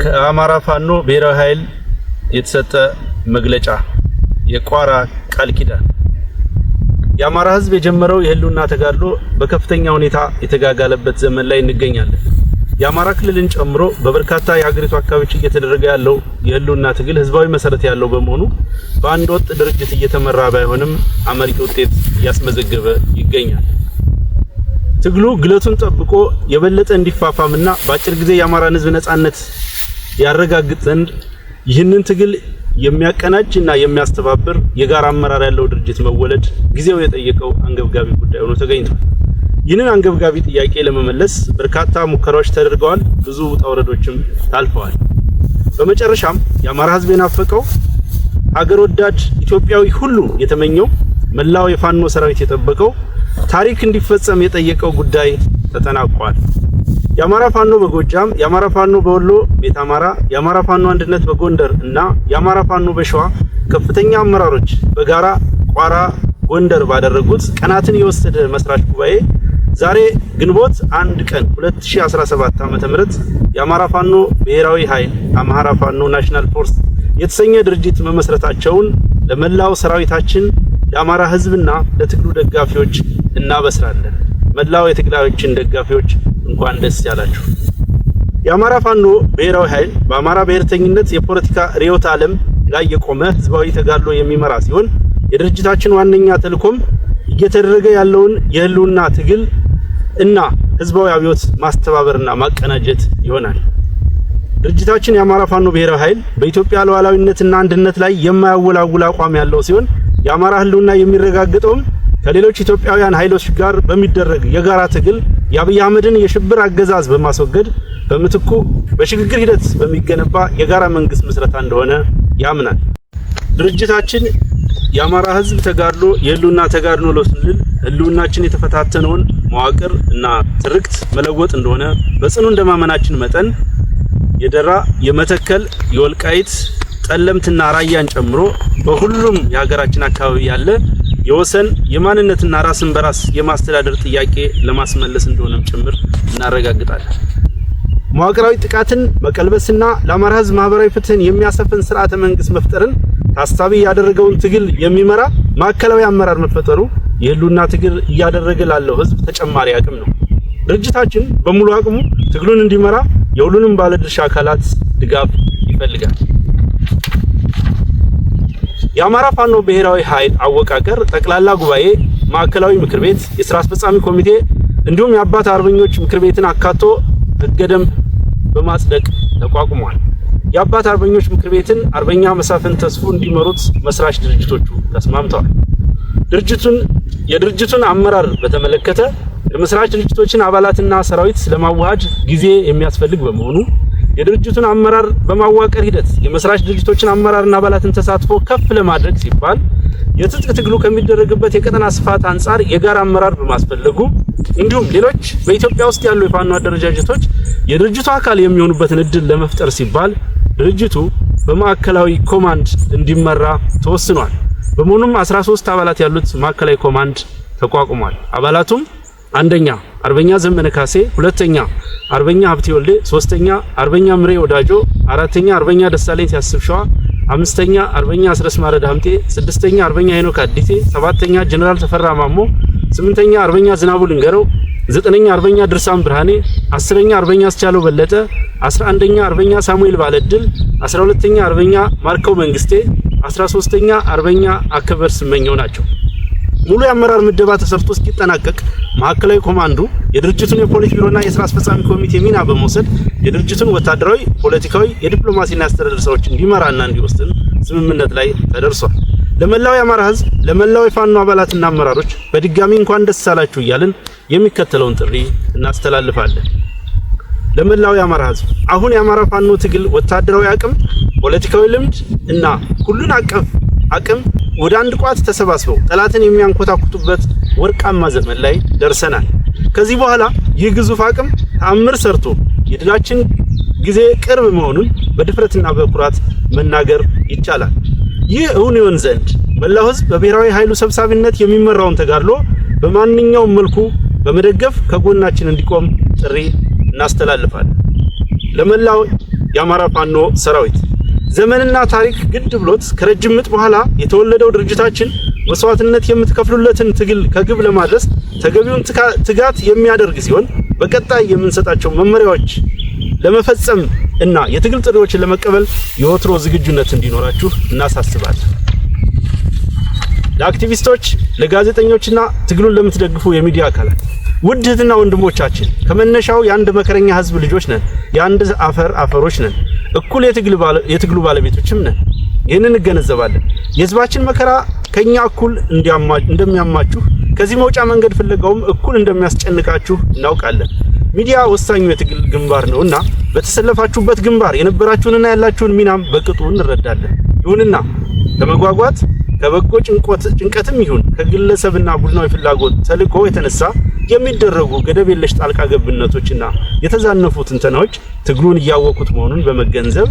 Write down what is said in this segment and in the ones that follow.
ከአማራ ፋኖ ብሔራዊ ኃይል የተሰጠ መግለጫ የቋራ ቃል ኪዳን የአማራ ህዝብ የጀመረው የህልውና ተጋድሎ በከፍተኛ ሁኔታ የተጋጋለበት ዘመን ላይ እንገኛለን። የአማራ ክልልን ጨምሮ በበርካታ የሀገሪቱ አካባቢዎች እየተደረገ ያለው የህልውና ትግል ህዝባዊ መሰረት ያለው በመሆኑ በአንድ ወጥ ድርጅት እየተመራ ባይሆንም አመርቂ ውጤት ያስመዘገበ ይገኛል። ትግሉ ግለቱን ጠብቆ የበለጠ እንዲፋፋምና በአጭር ጊዜ የአማራን ህዝብ ነጻነት ያረጋግጥ ዘንድ ይህንን ትግል የሚያቀናጅና የሚያስተባብር የጋራ አመራር ያለው ድርጅት መወለድ ጊዜው የጠየቀው አንገብጋቢ ጉዳይ ሆኖ ተገኝቷል። ይህንን አንገብጋቢ ጥያቄ ለመመለስ በርካታ ሙከራዎች ተደርገዋል፣ ብዙ ውጣ ውረዶችም ታልፈዋል። በመጨረሻም የአማራ ህዝብ የናፈቀው ሀገር ወዳድ ኢትዮጵያዊ ሁሉ የተመኘው መላው የፋኖ ሰራዊት የጠበቀው ታሪክ እንዲፈጸም የጠየቀው ጉዳይ ተጠናቋል። የአማራ ፋኖ በጎጃም፣ የአማራ ፋኖ በወሎ ቤት አማራ፣ የአማራ ፋኖ አንድነት በጎንደር እና የአማራ ፋኖ በሸዋ ከፍተኛ አመራሮች በጋራ ቋራ ጎንደር ባደረጉት ቀናትን የወሰደ መስራች ጉባኤ ዛሬ ግንቦት 1 ቀን 2017 ዓ.ም የአማራ ፋኖ ብሔራዊ ኃይል አማራ ፋኖ ናሽናል ፎርስ የተሰኘ ድርጅት መመስረታቸውን ለመላው ሰራዊታችን ለአማራ ህዝብና ለትግሉ ደጋፊዎች እናበስራለን። መላው የትግላችን ደጋፊዎች እንኳን ደስ ያላችሁ። የአማራ ፋኖ ብሔራዊ ኃይል በአማራ ብሔርተኝነት የፖለቲካ ርዕዮተ ዓለም ላይ የቆመ ህዝባዊ ተጋድሎ የሚመራ ሲሆን የድርጅታችን ዋነኛ ተልዕኮም እየተደረገ ያለውን የህልውና ትግል እና ህዝባዊ አብዮት ማስተባበርና ማቀናጀት ይሆናል። ድርጅታችን የአማራ ፋኖ ብሔራዊ ኃይል በኢትዮጵያ ሉዓላዊነትና አንድነት ላይ የማያወላውል አቋም ያለው ሲሆን የአማራ ህልውና የሚረጋገጠውም ከሌሎች ኢትዮጵያውያን ኃይሎች ጋር በሚደረግ የጋራ ትግል የአብይ አህመድን የሽብር አገዛዝ በማስወገድ በምትኩ በሽግግር ሂደት በሚገነባ የጋራ መንግስት ምስረታ እንደሆነ ያምናል። ድርጅታችን የአማራ ህዝብ ተጋድሎ የህልውና ተጋድሎ ነው ስንል ህልውናችን የተፈታተነውን መዋቅር እና ትርክት መለወጥ እንደሆነ በጽኑ እንደማመናችን መጠን የደራ፣ የመተከል፣ የወልቃይት፣ ጠለምትና ራያን ጨምሮ በሁሉም የሀገራችን አካባቢ ያለ የወሰን የማንነትና ራስን በራስ የማስተዳደር ጥያቄ ለማስመለስ እንደሆነም ጭምር እናረጋግጣለን። መዋቅራዊ ጥቃትን መቀልበስና ለአማራ ህዝብ ማህበራዊ ፍትህን የሚያሰፍን ስርዓተ መንግስት መፍጠርን ታሳቢ ያደረገውን ትግል የሚመራ ማዕከላዊ አመራር መፈጠሩ የህልውና ትግል እያደረገ ላለው ህዝብ ተጨማሪ አቅም ነው። ድርጅታችን በሙሉ አቅሙ ትግሉን እንዲመራ የሁሉንም ባለድርሻ አካላት ድጋፍ ይፈልጋል። የአማራ ፋኖ ብሔራዊ ኃይል አወቃቀር ጠቅላላ ጉባኤ፣ ማዕከላዊ ምክር ቤት፣ የሥራ አስፈጻሚ ኮሚቴ እንዲሁም የአባት አርበኞች ምክር ቤትን አካቶ ህገ ደንብ በማጽደቅ ተቋቁሟል። የአባት አርበኞች ምክር ቤትን አርበኛ መሳፍን ተስፉ እንዲመሩት መስራች ድርጅቶቹ ተስማምተዋል። የድርጅቱን አመራር በተመለከተ የመስራች ድርጅቶችን አባላትና ሰራዊት ለማዋሃድ ጊዜ የሚያስፈልግ በመሆኑ የድርጅቱን አመራር በማዋቀር ሂደት የመስራች ድርጅቶችን አመራርና አባላትን ተሳትፎ ከፍ ለማድረግ ሲባል የትጥቅ ትግሉ ከሚደረግበት የቀጠና ስፋት አንፃር የጋራ አመራር በማስፈለጉ እንዲሁም ሌሎች በኢትዮጵያ ውስጥ ያሉ የፋኖ አደረጃጀቶች የድርጅቱ አካል የሚሆኑበትን እድል ለመፍጠር ሲባል ድርጅቱ በማዕከላዊ ኮማንድ እንዲመራ ተወስኗል። በመሆኑም 13 አባላት ያሉት ማዕከላዊ ኮማንድ ተቋቁሟል። አባላቱም አንደኛ አርበኛ ዘመነ ካሴ፣ ሁለተኛ አርበኛ ሀብቴ ወልዴ፣ ሶስተኛ አርበኛ ምሬ ወዳጆ፣ አራተኛ አርበኛ ደሳለኝ ሲያስብ ሸዋ፣ አምስተኛ አርበኛ አስረስ ማረድ ሀምጤ፣ ስድስተኛ አርበኛ ሄኖክ አዲቴ፣ ሰባተኛ ጀነራል ተፈራ ማሞ፣ ስምንተኛ አርበኛ ዝናቡ ልንገረው፣ ዘጠነኛ አርበኛ ድርሳም ብርሃኔ፣ አስረኛ አርበኛ አስቻለው በለጠ፣ 11ኛ አርበኛ ሳሙኤል ባለድል፣ 12ኛ አርበኛ ማርከው መንግስቴ፣ 13ኛ አርበኛ አከበር ስመኘው ናቸው። ሙሉ የአመራር ምደባ ተሰርቶ እስኪጠናቀቅ ማዕከላዊ ኮማንዱ የድርጅቱን የፖሊስ ቢሮና የሥራ አስፈጻሚ ኮሚቴ ሚና በመውሰድ የድርጅቱን ወታደራዊ፣ ፖለቲካዊ፣ የዲፕሎማሲና የአስተዳደር ስራዎች እንዲመራና እንዲወስን ስምምነት ላይ ተደርሷል። ለመላው የአማራ ህዝብ፣ ለመላው የፋኖ አባላትና አመራሮች በድጋሚ እንኳን ደስ አላችሁ እያልን የሚከተለውን ጥሪ እናስተላልፋለን። ለመላው የአማራ ህዝብ አሁን የአማራ ፋኖ ትግል ወታደራዊ አቅም፣ ፖለቲካዊ ልምድ እና ሁሉን አቀፍ አቅም ወደ አንድ ቋት ተሰባስበው ጠላትን የሚያንኮታኩቱበት ወርቃማ ዘመን ላይ ደርሰናል። ከዚህ በኋላ ይህ ግዙፍ አቅም ተአምር ሰርቶ የድላችን ጊዜ ቅርብ መሆኑን በድፍረትና በኩራት መናገር ይቻላል። ይህ እውን ይሆን ዘንድ መላው ህዝብ በብሔራዊ ኃይሉ ሰብሳቢነት የሚመራውን ተጋድሎ በማንኛውም መልኩ በመደገፍ ከጎናችን እንዲቆም ጥሪ እናስተላልፋለን። ለመላው የአማራ ፋኖ ሰራዊት ዘመንና ታሪክ ግድ ብሎት ከረጅም ምጥ በኋላ የተወለደው ድርጅታችን መስዋዕትነት የምትከፍሉለትን ትግል ከግብ ለማድረስ ተገቢውን ትጋት የሚያደርግ ሲሆን በቀጣይ የምንሰጣቸው መመሪያዎች ለመፈጸም እና የትግል ጥሪዎችን ለመቀበል የወትሮ ዝግጁነት እንዲኖራችሁ እናሳስባለን። ለአክቲቪስቶች፣ ለጋዜጠኞችና ትግሉን ለምትደግፉ የሚዲያ አካላት ውድ እህትና ወንድሞቻችን ከመነሻው የአንድ መከረኛ ህዝብ ልጆች ነን። የአንድ አፈሮች ነን። እኩል የትግሉ ባለቤቶችም ነን። ይህንን እንገነዘባለን። የህዝባችን መከራ ከኛ እኩል እንደሚያማችሁ ከዚህ መውጫ መንገድ ፍለጋውም እኩል እንደሚያስጨንቃችሁ እናውቃለን። ሚዲያ ወሳኙ የትግል ግንባር ነውና በተሰለፋችሁበት ግንባር የነበራችሁንና ያላችሁን ሚናም በቅጡ እንረዳለን። ይሁንና ከመጓጓት ከበጎ ጭንቀትም ይሁን ከግለሰብና ቡድናዊ ፍላጎት ተልዕኮ የተነሳ የሚደረጉ ገደብ የለሽ ጣልቃ ገብነቶችና የተዛነፉ ትንተናዎች ትግሉን እያወቁት መሆኑን በመገንዘብ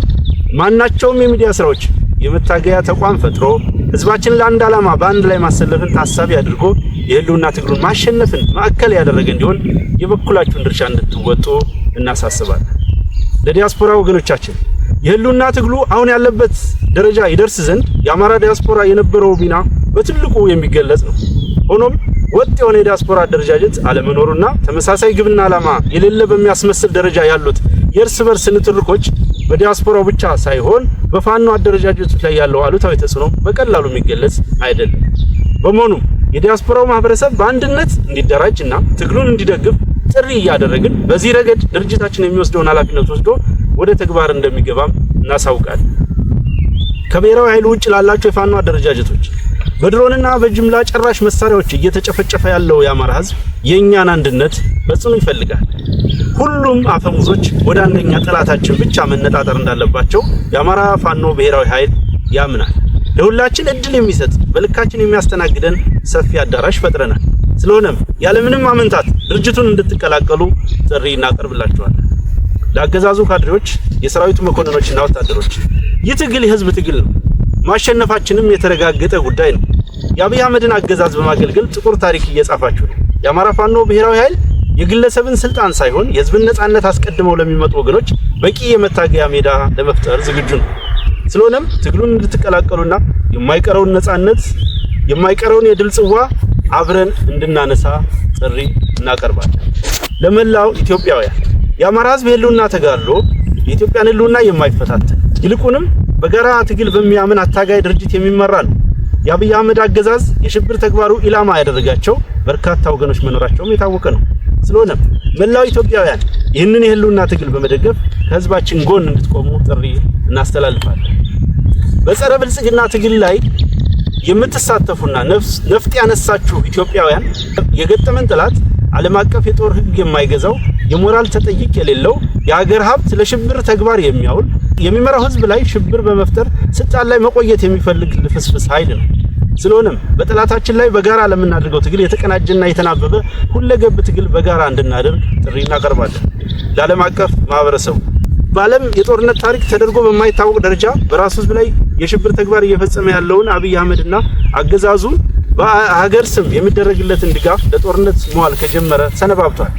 ማናቸውም የሚዲያ ስራዎች የመታገያ ተቋም ፈጥሮ ህዝባችን ለአንድ ዓላማ በአንድ ላይ ማሰለፍን ታሳቢ አድርጎ የህልውና ትግሉን ማሸነፍን ማዕከል ያደረገ እንዲሆን የበኩላችሁን ድርሻ እንድትወጡ እናሳስባለን። ለዲያስፖራ ወገኖቻችን የህልውና ትግሉ አሁን ያለበት ደረጃ ይደርስ ዘንድ የአማራ ዲያስፖራ የነበረው ሚና በትልቁ የሚገለጽ ነው። ሆኖም ወጥ የሆነ የዲያስፖራ አደረጃጀት አለመኖሩና ተመሳሳይ ግብና ዓላማ የሌለ በሚያስመስል ደረጃ ያሉት የእርስ በርስ ንትርኮች በዲያስፖራው ብቻ ሳይሆን በፋኖ አደረጃጀቶች ላይ ያለው አሉታዊ ተጽዕኖ በቀላሉ የሚገለጽ አይደለም። በመሆኑም የዲያስፖራው ማህበረሰብ በአንድነት እንዲደራጅና ትግሉን እንዲደግፍ ጥሪ እያደረግን በዚህ ረገድ ድርጅታችን የሚወስደውን ኃላፊነት ወስዶ ወደ ተግባር እንደሚገባም እናሳውቃለን። ከብሔራዊ ኃይል ውጭ ላላቸው የፋኖ አደረጃጀቶች በድሮንና በጅምላ ጨራሽ መሳሪያዎች እየተጨፈጨፈ ያለው የአማራ ህዝብ የኛን አንድነት በጽኑ ይፈልጋል። ሁሉም አፈሙዞች ወደ አንደኛ ጠላታችን ብቻ መነጣጠር እንዳለባቸው የአማራ ፋኖ ብሔራዊ ኃይል ያምናል። ለሁላችን እድል የሚሰጥ በልካችን የሚያስተናግደን ሰፊ አዳራሽ ፈጥረናል። ስለሆነም ያለምንም አመንታት ድርጅቱን እንድትቀላቀሉ ጥሪ እናቀርብላችኋለን። ለአገዛዙ ካድሬዎች፣ የሰራዊቱ መኮንኖችና ወታደሮች ይህ ትግል የህዝብ ትግል ነው። ማሸነፋችንም የተረጋገጠ ጉዳይ ነው። የአብይ አህመድን አገዛዝ በማገልገል ጥቁር ታሪክ እየጻፋችሁ ነው። የአማራ ፋኖ ብሔራዊ ኃይል የግለሰብን ስልጣን ሳይሆን የህዝብን ነጻነት አስቀድመው ለሚመጡ ወገኖች በቂ የመታገያ ሜዳ ለመፍጠር ዝግጁ ነው። ስለሆነም ትግሉን እንድትቀላቀሉና የማይቀረውን ነጻነት የማይቀረውን የድል ጽዋ አብረን እንድናነሳ ጥሪ እናቀርባለን። ለመላው ኢትዮጵያውያን የአማራ ህዝብ የህልውና ተጋድሎ የኢትዮጵያን ህልውና የማይፈታተን ይልቁንም በጋራ ትግል በሚያምን አታጋይ ድርጅት የሚመራ ነው። የአብይ አህመድ አገዛዝ የሽብር ተግባሩ ኢላማ ያደረጋቸው በርካታ ወገኖች መኖራቸውም የታወቀ ነው። ስለሆነም መላው ኢትዮጵያውያን ይህንን የህልውና ትግል በመደገፍ ከህዝባችን ጎን እንድትቆሙ ጥሪ እናስተላልፋለን። በጸረ ብልጽግና ትግል ላይ የምትሳተፉና ነፍጥ ያነሳችሁ ኢትዮጵያውያን የገጠመን ጠላት ዓለም አቀፍ የጦር ህግ የማይገዛው የሞራል ተጠይቅ የሌለው የሀገር ሀብት ለሽብር ተግባር የሚያውል የሚመራው ህዝብ ላይ ሽብር በመፍጠር ስልጣን ላይ መቆየት የሚፈልግ ልፍስፍስ ኃይል ነው። ስለሆነም በጠላታችን ላይ በጋራ ለምናደርገው ትግል የተቀናጀና የተናበበ ሁለገብ ትግል በጋራ እንድናደርግ ጥሪ እናቀርባለን። ለዓለም አቀፍ ማህበረሰቡ በዓለም የጦርነት ታሪክ ተደርጎ በማይታወቅ ደረጃ በራሱ ህዝብ ላይ የሽብር ተግባር እየፈጸመ ያለውን አብይ አህመድና አገዛዙ በሀገር ስም የሚደረግለትን ድጋፍ ለጦርነት መዋል ከጀመረ ሰነባብቷል።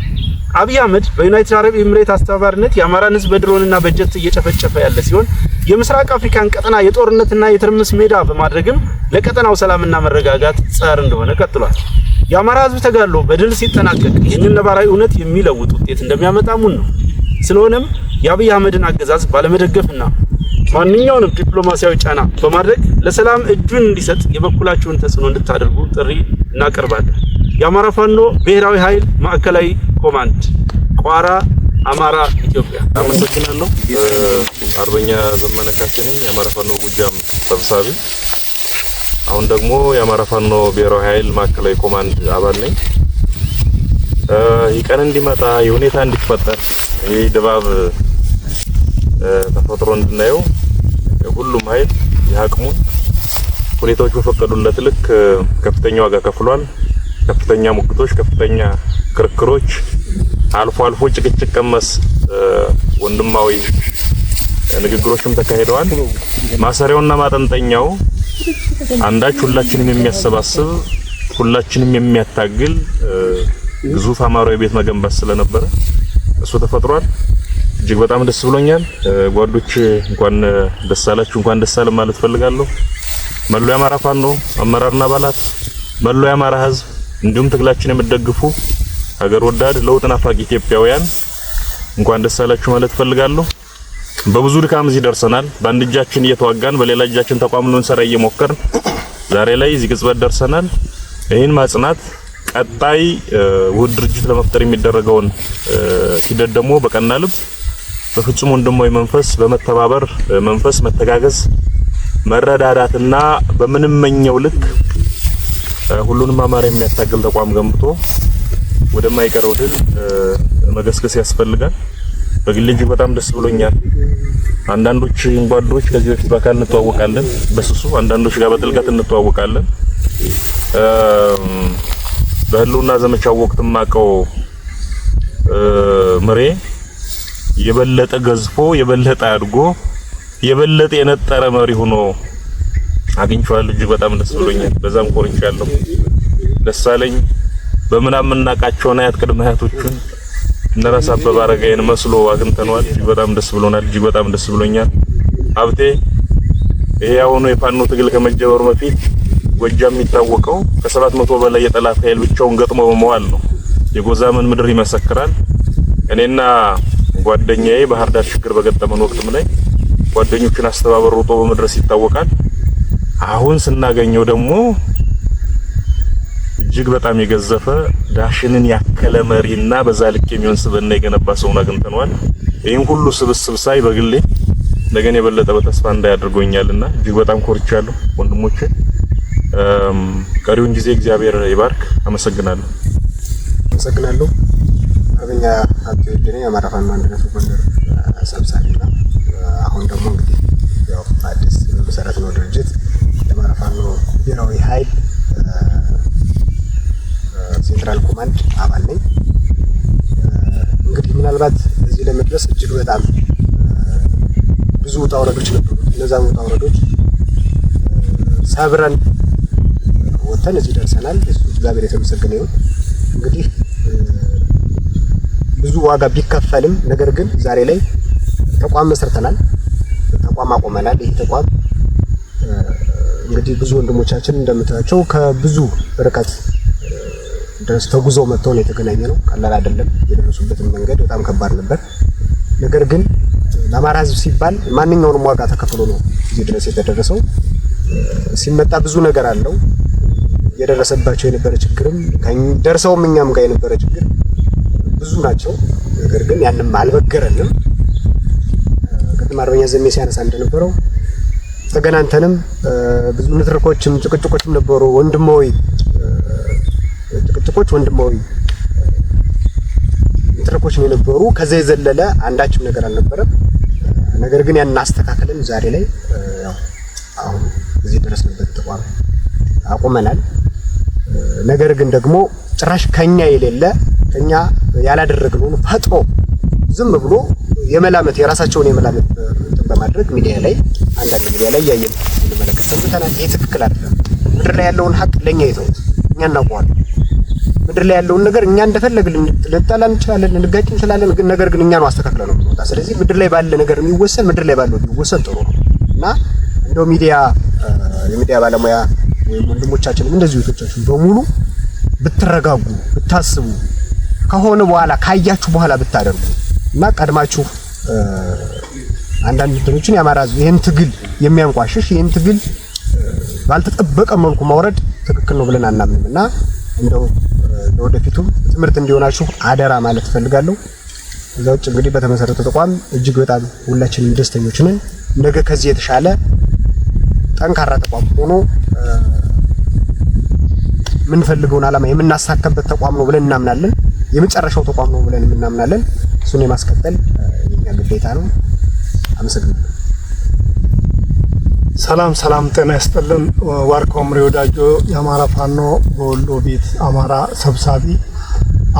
አብይ አህመድ በዩናይትድ አረብ ኤምሬት አስተባባሪነት የአማራን ህዝብ በድሮንና በጀት እየጨፈጨፈ ያለ ሲሆን የምስራቅ አፍሪካን ቀጠና የጦርነትና የትርምስ ሜዳ በማድረግም ለቀጠናው ሰላምና መረጋጋት ጸር እንደሆነ ቀጥሏል። የአማራ ህዝብ ተጋድሎ በድል ሲጠናቀቅ ይህንን ነባራዊ እውነት የሚለውጥ ውጤት እንደሚያመጣሙን ነው። ስለሆነም የአብይ አህመድን አገዛዝ ባለመደገፍና ማንኛውንም ዲፕሎማሲያዊ ጫና በማድረግ ለሰላም እጁን እንዲሰጥ የበኩላችሁን ተጽዕኖ እንድታደርጉ ጥሪ እናቀርባለን። የአማራ ፋኖ ብሔራዊ ኃይል ማዕከላዊ ኮማንድ ቋራ አማራ ኢትዮጵያ። አመሰግናለሁ። አርበኛ ዘመነ ካሴ ነኝ፣ የአማራ ፋኖ ጎጃም ሰብሳቢ። አሁን ደግሞ የአማራ ፋኖ ብሔራዊ ኃይል ማዕከላዊ ኮማንድ አባል ነኝ። ይህ ቀን እንዲመጣ የሁኔታ እንዲፈጠር ይህ ድባብ ተፈጥሮ እንድናየው ሁሉም ኃይል የአቅሙን ሁኔታዎች በፈቀዱለት ልክ ከፍተኛ ዋጋ ከፍሏል። ከፍተኛ ሙግቶች፣ ከፍተኛ ክርክሮች፣ አልፎ አልፎ ጭቅጭቅ ቀመስ ወንድማዊ ንግግሮችም ተካሂደዋል። ማሰሪያውና ማጠንጠኛው አንዳች ሁላችንም የሚያሰባስብ ሁላችንም የሚያታግል ግዙፍ አማራዊ ቤት መገንባት ስለነበረ እሱ ተፈጥሯል። እጅግ በጣም ደስ ብሎኛል። ጓዶች እንኳን ደስ አላችሁ፣ እንኳን ደስ አለን ማለት ፈልጋለሁ። መላው የአማራ ፋኖ አመራርና አባላት፣ መላው የአማራ ህዝብ እንዲሁም ትግላችን የምትደግፉ ሀገር ወዳድ ለውጥ ናፋቂ ኢትዮጵያውያን እንኳን ደስ አላችሁ ማለት ፈልጋለሁ። በብዙ ድካም እዚህ ደርሰናል። በአንድ እጃችን እየተዋጋን በሌላ እጃችን ተቋም ልንሰራ እየሞከርን ዛሬ ላይ እዚህ ቅጽበት ደርሰናል። ይህን ማጽናት ቀጣይ ውህድ ድርጅት ለመፍጠር የሚደረገውን ሂደት ደግሞ በቀና ልብ በፍጹም ወንድማዊ መንፈስ በመተባበር መንፈስ መተጋገዝ መረዳዳትና በምንመኘው ልክ ሁሉንም አማራ የሚያታግል ተቋም ገንብቶ ወደማይቀረው ድል መገስገስ ያስፈልጋል። በግል እጅግ በጣም ደስ ብሎኛል። አንዳንዶች ጓዶች ከዚህ በፊት በአካል እንተዋወቃለን በስሱ፣ አንዳንዶች ጋር በጥልቀት እንተዋወቃለን። በህልውና ዘመቻው ወቅት ማቀው ምሬ የበለጠ ገዝፎ የበለጠ አድጎ የበለጠ የነጠረ መሪ ሆኖ አግኝቼዋለሁ። እጅግ በጣም ደስ ብሎኛል። በዛም ኮርቻለሁ። ደስ አለኝ። በምናምን እናቃቸውና አያት ቅድመ አያቶቹን እነራስ አበበ አረጋይን መስሎ አግኝተነዋል። እጅግ በጣም ደስ ብሎናል። እጅግ በጣም ደስ ብሎኛል። ሀብቴ ይሄ አሁን የፋኖ ትግል ከመጀመሩ በፊት ጎጃም የሚታወቀው ከ700 በላይ የጠላት ኃይል ብቻውን ገጥሞ በመዋል ነው። የጎዛመን ምድር ይመሰክራል። እኔና ጓደኛዬ ባህር ዳር ችግር በገጠመን ወቅትም ላይ ጓደኞችን አስተባበሩ ጦ በመድረስ ይታወቃል። አሁን ስናገኘው ደግሞ እጅግ በጣም የገዘፈ ዳሽንን ያከለ መሪና በዛ ልክ የሚሆን ስብዕና የገነባ ሰውን አግኝተነዋል። ይሄን ሁሉ ስብስብ ሳይ በግሌ ነገን የበለጠ በተስፋ እንዳያደርገኛልና እጅግ በጣም ኮርቻለሁ ወንድሞቼ። ቀሪውን ጊዜ እግዚአብሔር ይባርክ። አመሰግናለሁ። አርበኛ ሀብቴ ወልዴ የአማራ ፋኖ አንድነት ጎንደር ሰብሳቢና አሁን ደግሞ እንግዲህ ያው አዲስ መሰረት ነው ድርጅት የአማራ ፋኖ ብሔራዊ ኃይል ሴንትራል ኮማንድ አባል ነኝ። እንግዲህ ምናልባት እዚህ ለመድረስ እጅግ በጣም ብዙ ውጣ ውረዶች ነበሩ። እነዛን ውጣ ውረዶች ሰብረን ወተን እዚህ ደርሰናል። እሱ እግዚአብሔር የተመሰገነ ይሁን። እንግዲህ ብዙ ዋጋ ቢከፈልም ነገር ግን ዛሬ ላይ ተቋም መስርተናል፣ ተቋም አቆመናል። ይሄ ተቋም እንግዲህ ብዙ ወንድሞቻችን እንደምታያቸው ከብዙ ርቀት ድረስ ተጉዘው መጥተው ነው የተገናኘ ነው። ቀላል አይደለም። የደረሱበትን መንገድ በጣም ከባድ ነበር። ነገር ግን ለአማራ ሕዝብ ሲባል ማንኛውንም ዋጋ ተከፍሎ ነው እዚህ ድረስ የተደረሰው። ሲመጣ ብዙ ነገር አለው። የደረሰባቸው የነበረ ችግርም ደርሰውም እኛም ጋር የነበረ ችግር ብዙ ናቸው። ነገር ግን ያንም አልበገረንም። ቅድም አርበኛ ዘሜ ሲያነሳ እንደነበረው ተገናንተንም ብዙ ንትርኮችም ጭቅጭቆችም ነበሩ። ወንድማዊ ጭቅጭቆች፣ ወንድማዊ ንትርኮች ነው የነበሩ። ከዛ የዘለለ አንዳችም ነገር አልነበረም። ነገር ግን ያን አስተካክለን ዛሬ ላይ ያው አሁን እዚህ ደረስንበት ተቋም አቁመናል። ነገር ግን ደግሞ ጭራሽ ከኛ የሌለ ከኛ ያላደረግነውን ፈጥሮ ዝም ብሎ የመላመት የራሳቸውን የመላመት በማድረግ ሚዲያ ላይ አንዳንድ ሚዲያ ላይ ያየን እንመለከት ሰምተናል። ይሄ ትክክል አይደለም። ምድር ላይ ያለውን ሀቅ ለኛ ይተውት፣ እኛ እናውቀዋለን። ምድር ላይ ያለውን ነገር እኛ እንደፈለግን ልንጣላ እንችላለን፣ ልንጋጭ እንችላለን። ግን ነገር ግን እኛ ነው አስተካክለን ነው የምንወጣ። ስለዚህ ምድር ላይ ባለ ነገር የሚወሰን ምድር ላይ ባለው የሚወሰን ጥሩ ነው እና እንደው የሚዲያ ባለሙያ ወይም ወንድሞቻችንም እንደዚህ እህቶቻችን በሙሉ ብትረጋጉ፣ ብታስቡ፣ ከሆነ በኋላ ካያችሁ በኋላ ብታደርጉ እና ቀድማችሁ አንዳንድ እንትኖችን የአማራ ሕዝብ ይሄን ትግል የሚያንቋሽሽ ይሄን ትግል ባልተጠበቀ መልኩ ማውረድ ትክክል ነው ብለን አናምንም እና እንደው ለወደፊቱም ትምህርት እንዲሆናችሁ አደራ ማለት ፈልጋለሁ። እዛ ውጭ እንግዲህ በተመሰረተ ተቋም እጅግ በጣም ሁላችንም ደስተኞች ነን። ነገ ከዚህ የተሻለ ጠንካራ ተቋም ሆኖ የምንፈልገውን ዓላማ የምናሳካበት ተቋም ነው ብለን እናምናለን። የመጨረሻው ተቋም ነው ብለን እናምናለን። እሱን የማስቀጠል የኛ ግዴታ ነው። አመሰግናለሁ። ሰላም ጤና ይስጥልን። ዋርካው ምሬ ወዳጆ የአማራ ፋኖ በወሎ ቤት አማራ ሰብሳቢ፣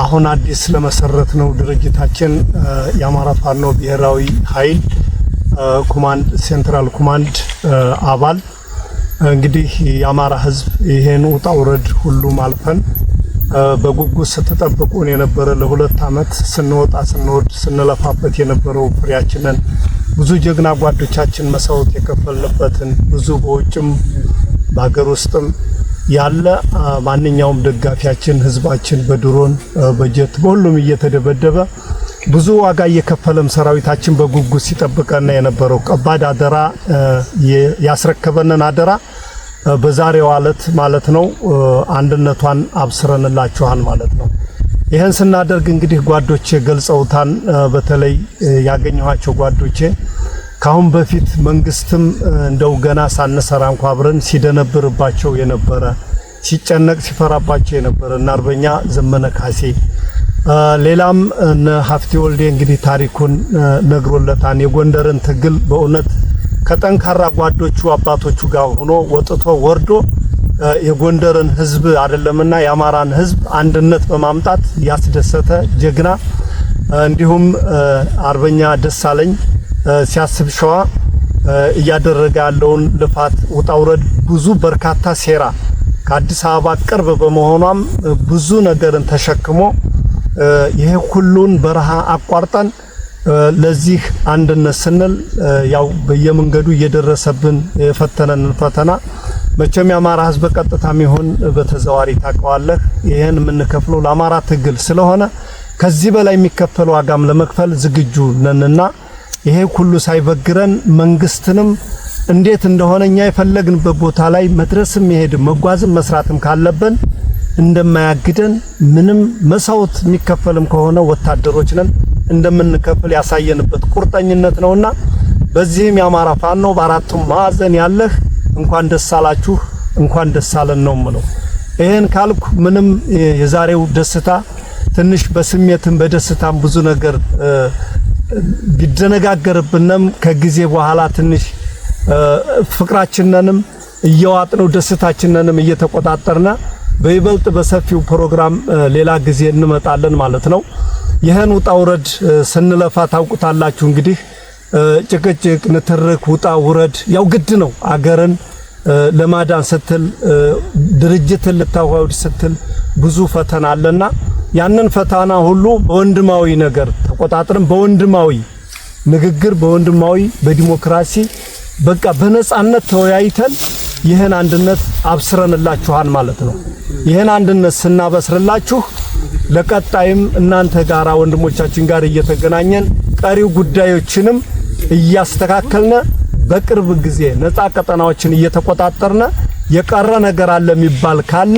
አሁን አዲስ ለመሰረት ነው ድርጅታችን የአማራ ፋኖ ብሔራዊ ኃይል ኮማንድ ሴንትራል ኮማንድ አባል። እንግዲህ የአማራ ሕዝብ ይሄን ውጣ ውረድ ሁሉ ማልፈን በጉጉት ስትጠብቁን የነበረ ለሁለት ዓመት ስንወጣ ስንወርድ ስንለፋበት የነበረው ፍሬያችንን ብዙ ጀግና ጓዶቻችን መስዋዕት የከፈልንበትን ብዙ በውጭም በሀገር ውስጥም ያለ ማንኛውም ደጋፊያችን ህዝባችን በድሮን በጀት በሁሉም እየተደበደበ ብዙ ዋጋ እየከፈለም ሰራዊታችን በጉጉት ሲጠብቀና የነበረው ከባድ አደራ ያስረከበንን አደራ በዛሬው ዕለት ማለት ነው አንድነቷን አብስረንላችኋል ማለት ነው። ይሄን ስናደርግ እንግዲህ ጓዶቼ ገልጸውታን በተለይ ያገኘኋቸው ጓዶቼ ካሁን በፊት መንግስትም እንደው ገና ሳንሰራ እንኳን አብረን ሲደነብርባቸው የነበረ ሲጨነቅ ሲፈራባቸው የነበረ እና አርበኛ ዘመነ ካሴ ሌላም እነ ሀፍቲ ወልዴ እንግዲህ ታሪኩን ነግሮለታን የጎንደርን ትግል በእውነት ከጠንካራ ጓዶቹ አባቶቹ ጋር ሆኖ ወጥቶ ወርዶ የጎንደርን ህዝብ አይደለምና የአማራን ህዝብ አንድነት በማምጣት ያስደሰተ ጀግና እንዲሁም አርበኛ ደሳለኝ ሲያስብ ሸዋ እያደረገ ያለውን ልፋት ውጣውረድ ብዙ በርካታ ሴራ ከአዲስ አበባ ቅርብ በመሆኗም ብዙ ነገርን ተሸክሞ ይሄ ሁሉን በረሃ አቋርጠን ለዚህ አንድነት ስንል ያው በየመንገዱ እየደረሰብን የፈተነን ፈተና መቼም የአማራ ህዝብ በቀጥታም ይሁን በተዘዋሪ ታውቀዋለህ ይሄን የምንከፍለው ለአማራ ትግል ስለሆነ ከዚህ በላይ የሚከፈለው ዋጋም ለመክፈል ዝግጁ ነንና ይሄ ሁሉ ሳይበግረን መንግስትንም እንዴት እንደሆነኛ የፈለግንበት ቦታ ላይ መድረስም ይሄድ መጓዝም መስራትም ካለብን እንደማያግደን ምንም መስዋዕት የሚከፈልም ከሆነ ወታደሮች ነን እንደምንከፍል ያሳየንበት ቁርጠኝነት ነውና በዚህም የአማራ ፋኖ በአራቱም ማዕዘን ያለህ እንኳን ደስ አላችሁ እንኳን ደስ አለን ነው ማለት። ይሄን ካልኩ ምንም የዛሬው ደስታ ትንሽ በስሜትም በደስታም ብዙ ነገር ቢደነጋገርብንም ከጊዜ በኋላ ትንሽ ፍቅራችንንም እየዋጥነው ደስታችንንም እየተቆጣጠርና በይበልጥ በሰፊው ፕሮግራም ሌላ ጊዜ እንመጣለን ማለት ነው። ይሄን ውጣውረድ ስንለፋ ታውቁታላችሁ እንግዲህ ጭቅጭቅ ንትርክ ውጣ ውረድ ያው ግድ ነው። አገርን ለማዳን ስትል ድርጅትን ልታዋውድ ስትል ብዙ ፈተና አለና ያንን ፈተና ሁሉ በወንድማዊ ነገር ተቆጣጥረን በወንድማዊ ንግግር በወንድማዊ በዲሞክራሲ በቃ በነጻነት ተወያይተን ይሄን አንድነት አብስረንላችኋል ማለት ነው። ይሄን አንድነት ስናበስርላችሁ ለቀጣይም እናንተ ጋራ ወንድሞቻችን ጋር እየተገናኘን ቀሪው ጉዳዮችንም እያስተካከልነ በቅርብ ጊዜ ነፃ ቀጠናዎችን እየተቆጣጠርነ የቀረ ነገር አለ የሚባል ካለ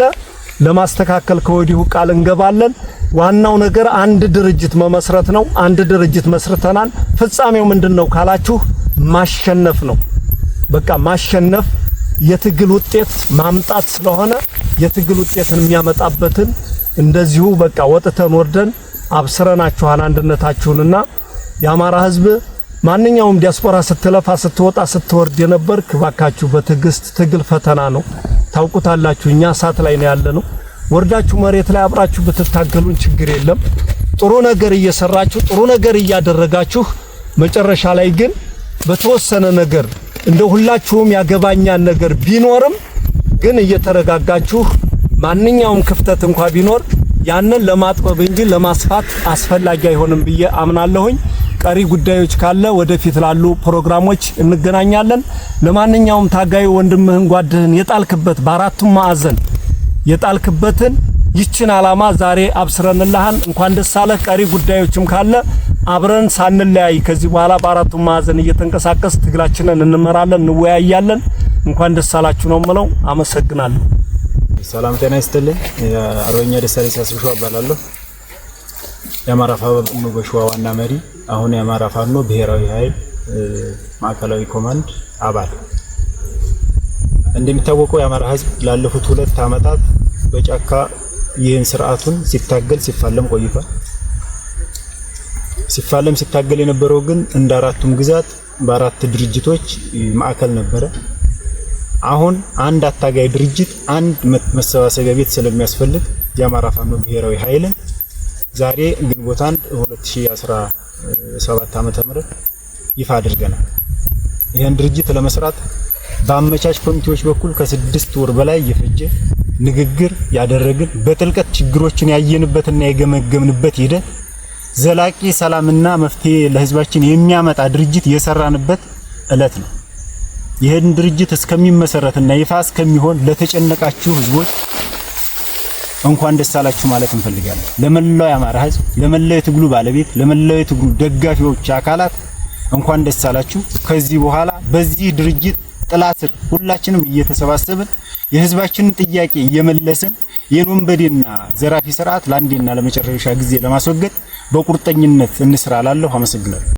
ለማስተካከል ከወዲሁ ቃል እንገባለን። ዋናው ነገር አንድ ድርጅት መመስረት ነው። አንድ ድርጅት መስርተናል። ፍጻሜው ምንድነው ካላችሁ ማሸነፍ ነው። በቃ ማሸነፍ የትግል ውጤት ማምጣት ስለሆነ የትግል ውጤትን የሚያመጣበትን እንደዚሁ በቃ ወጥተን ወርደን አብስረናችኋል አንድነታችሁንና የአማራ ህዝብ ማንኛውም ዲያስፖራ ስትለፋ ስትወጣ ስትወርድ የነበርክ ባካችሁ በትግስት ትግል ፈተና ነው ታውቁታላችሁ። እኛ እሳት ላይ ነው ያለነው። ወርዳችሁ መሬት ላይ አብራችሁ ብትታገሉን ችግር የለም። ጥሩ ነገር እየሰራችሁ ጥሩ ነገር እያደረጋችሁ መጨረሻ ላይ ግን በተወሰነ ነገር እንደ ሁላችሁም ያገባኛል ነገር ቢኖርም ግን እየተረጋጋችሁ ማንኛውም ክፍተት እንኳን ቢኖር ያንን ለማጥበብ እንጂ ለማስፋት አስፈላጊ አይሆንም ብዬ አምናለሁኝ። ቀሪ ጉዳዮች ካለ ወደፊት ላሉ ፕሮግራሞች እንገናኛለን። ለማንኛውም ታጋዩ ወንድምህን ጓድህን የጣልክበት በአራቱም ማዕዘን የጣልክበትን ይችን ዓላማ ዛሬ አብስረንልሃን እንኳን ደስ አለህ። ቀሪ ጉዳዮችም ካለ አብረን ሳንለያይ ከዚህ በኋላ በአራቱም ማዕዘን እየተንቀሳቀስ ትግላችንን እንመራለን እንወያያለን። እንኳን ደስ አላችሁ ነው የምለው። አመሰግናለሁ። ሰላም ጤና ይስጥልኝ። አርበኛ ደሳለኝ ሲያስብ ሸዋ እባላለሁ። የአማራ ፋኖ በሸዋ ዋና መሪ፣ አሁን የአማራ ፋኖ ብሔራዊ ኃይል ማዕከላዊ ኮማንድ አባል። እንደሚታወቀው የአማራ ህዝብ ላለፉት 2 ዓመታት በጫካ ይህን ስርዓቱን ሲታገል ሲፋለም ቆይቷል። ሲታገል የነበረው ግን እንደ አራቱም ግዛት በአራት ድርጅቶች ማዕከል ነበረ። አሁን አንድ አታጋይ ድርጅት አንድ መሰባሰቢያ ቤት ስለሚያስፈልግ የአማራ ፋኖ ብሔራዊ ኃይልን ዛሬ ግንቦት 1 2017 ዓ.ም ይፋ አድርገናል። ይህን ድርጅት ለመስራት በአመቻች ኮሚቴዎች በኩል ከ6 ወር በላይ የፈጀ ንግግር ያደረግን በጥልቀት ችግሮችን ያየንበትና የገመገምንበት ሂደት ዘላቂ ሰላምና መፍትሄ ለህዝባችን የሚያመጣ ድርጅት የሰራንበት ዕለት ነው። ይሄን ድርጅት እስከሚመሰረትና ይፋ እስከሚሆን ለተጨነቃችሁ ህዝቦች እንኳን ደስ አላችሁ ማለት እንፈልጋለን። ለመላው የአማራ ህዝብ፣ ለመላው የትግሉ ባለቤት፣ ለመላው የትግሉ ደጋፊዎች አካላት እንኳን ደስ አላችሁ። ከዚህ በኋላ በዚህ ድርጅት ጥላ ስር ሁላችንም እየተሰባሰብን የህዝባችንን ጥያቄ እየመለስን የወንበዴና ዘራፊ ስርዓት ለአንዴና ለመጨረሻ ጊዜ ለማስወገድ በቁርጠኝነት እንስራ እላለሁ። አመሰግናለሁ።